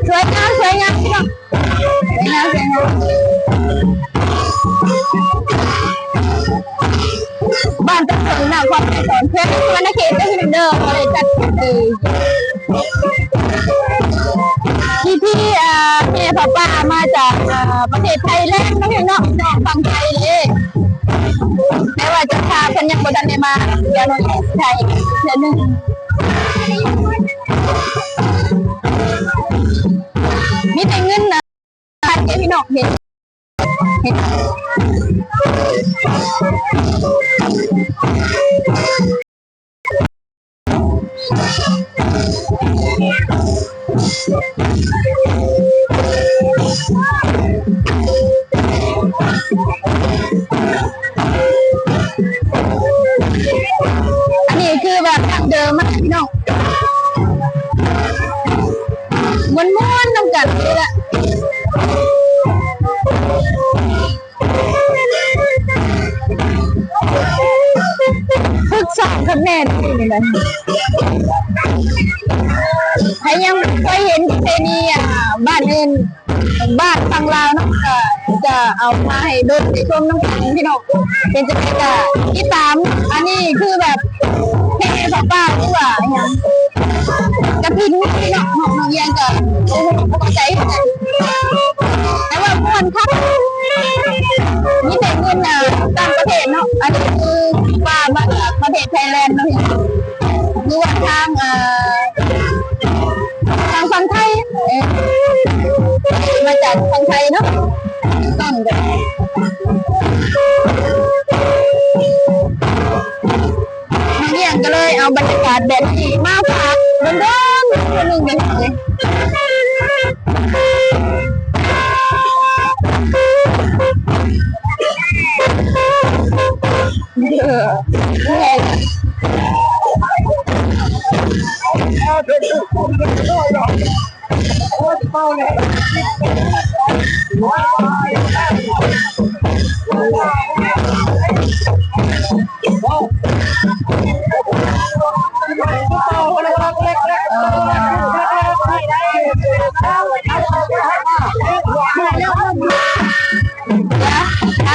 สวยงามสวยงามพี่น้องสวยงามสวยงามบ้านตะเคียนหน้าความในสอนเพื่อนวันนักเขียนได้ที่เดิมอะไรจัดพี่แม่ป้ามาจากประเทศไทยแลนด์น้องเนาะฝั่งไทยเลยไม่ว่าจะพาคนยังบ่ทันได้มาเดี๋ยวน้องไทยเดือนนึงมีแต่เงินนะพี่น้องเห็นอันนี้คือแบบดั้งเดิมมากพี่น้องม้วนๆน้ำกันเลยละพึกษากับแม่นี่เลยใครยังเคยเห็นประเพณีบ้านอื่นบ้านฝั่งลาวเนาะจะเอามาให้ดูในช่วงน้ำกันพี่น้องเป็นจะเป็นที่ตามอันนี้คือแบบแม่ป้าหรือว่าอย่างกระพินพี่น้องน้องยังกับโอ้โหเข้าใจแต่ว่าคนครับนี่เป็นเงินต่างประเทศเนาะอันนี้คือป้ามาจากประเทศไทยแลนด์เนาะหรือว่าทางฝั่งไทยมาจากฝั่งไทยเนาะต้องกันเนี่ยก็เลยเอาบรรยากาศแบบนี้มาฝากเดินๆคนหนึ่งเลย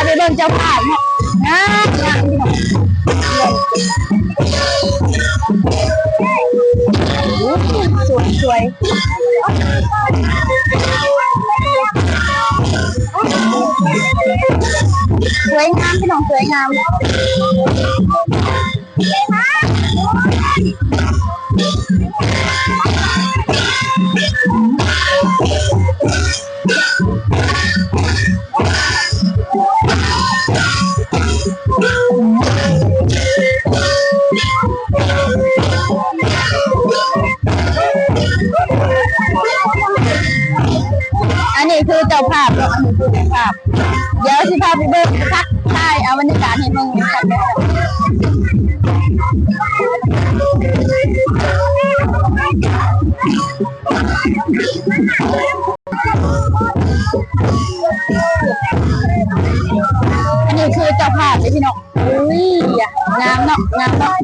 ไปเบิ่งเจ้าภาพนะสวยสวยสวยงามพี่น้องสวยงามอันนี้คือเจ้าภาพอันนี้คือเจ้าภาพเดี๋ยวสิพาไปเบิ่งทักทายเอาบรรยากาศให้เบิ่งกันอันนี้คือเจ้าภาพเลยพี่น้องอุ้ยงามเนาะงามเนาะ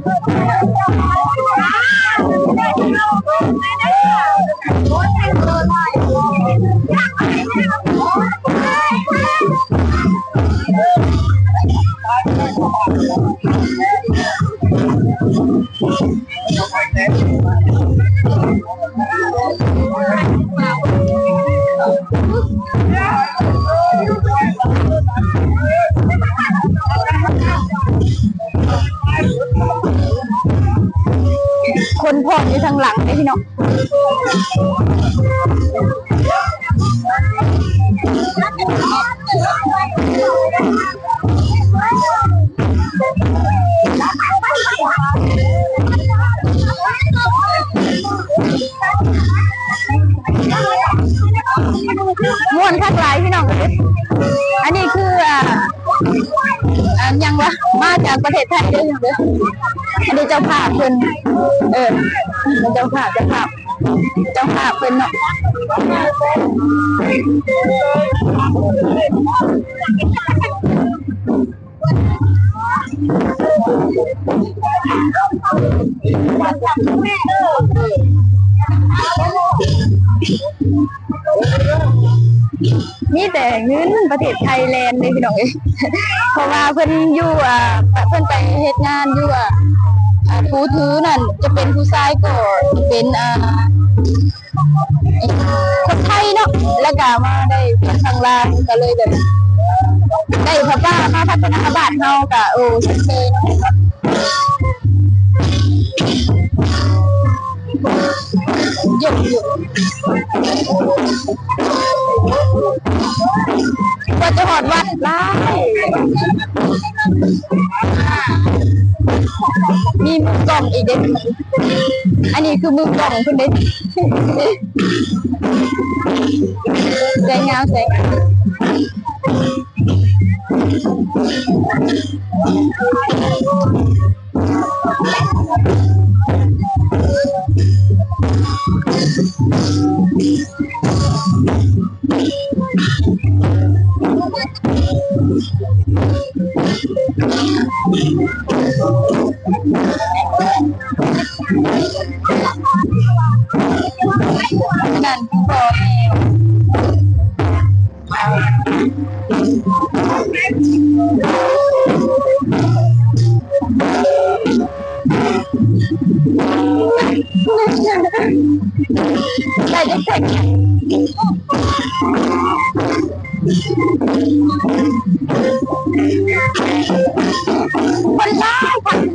คนพอดอยู่ทางหลังเลยพี่น้องม่วนคักหลายพี่น้องอันนี้คือยังวะมาจากประเทศไทยด้วยอย่างเดียวอันนี้เจ้าภาพเพิ่นเจ้าภาพเพิ่นเนาะ นี่แต่เงินประเทศไทยแลนด์เลยพี่น้องเอ้ยเพราะว่าเพิ่นอยู่เพิ่นไปเฮ็ดงานอยู่ผู้ถือนั่นจะเป็นผู้ชายก็เป็นคนไทยเนาะแล้วก็มาได้เป็นทางลาวก็เลยแบบได้พระป้ามาพัฒนาบ้านเฮาก็โอเคเนาะหยุดก็จะหอดวัดได้มีมือกล่องอีกเด็ดอันนี้คือมือกล่องคุณเด็ดสวยงามสวยงามนั่นพอได้จะแข่งคนร้ายค่ะ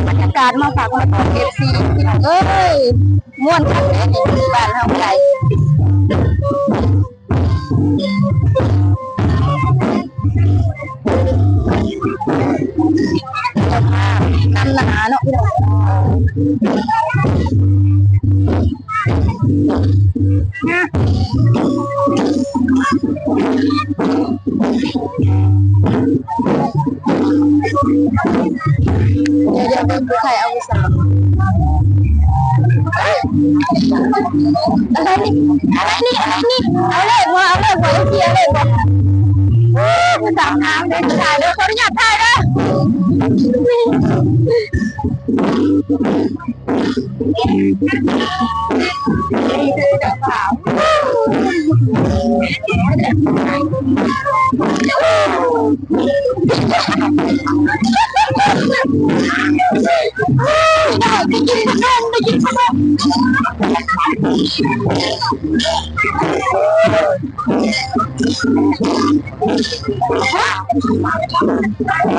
บรรยากาศมาฝากมาตอนFCพี่น้องเอ้ยม่วนคักเลยนี่บ้านเฮาไกลน้ำหนาเนาะพี่น้องเดี๋ยวเป็นผู้ชายเอาสามอะไรนี่เอาเลยวัวเสียเลยวัวผู้สาวน้ำเลยถ่ายเลยขออนุญาตถ่ายนะนี่คือเจ้าสาวได้กินขนม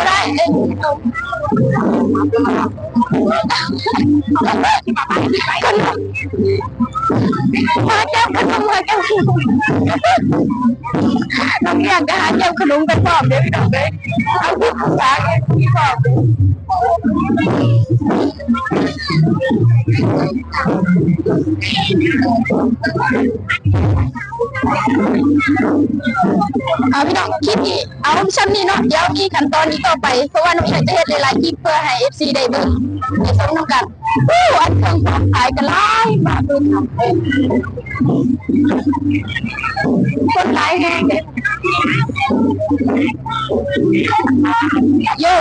ได้เองมาเจ้าขนมน้องอยากจะหาเจ้าขนมกันพร้อมเดี๋ยวพี่น้องเลยเอาผู้ภาษาเองที่พร้อมพี่น้องคลิปนี้เอาชั้นนี้เนาะเดี๋ยวมีขั้นตอนนี้ต่อไปเพราะว่าน้องชายจะเฮ็ดหลายๆคลิปเพื่อให้ FC ได้เบิ่งได้ชมน้ำกันอันเครื่องขายกันหลายมากเลยค่ะคนหลายแฮงโย่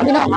พี่น้อง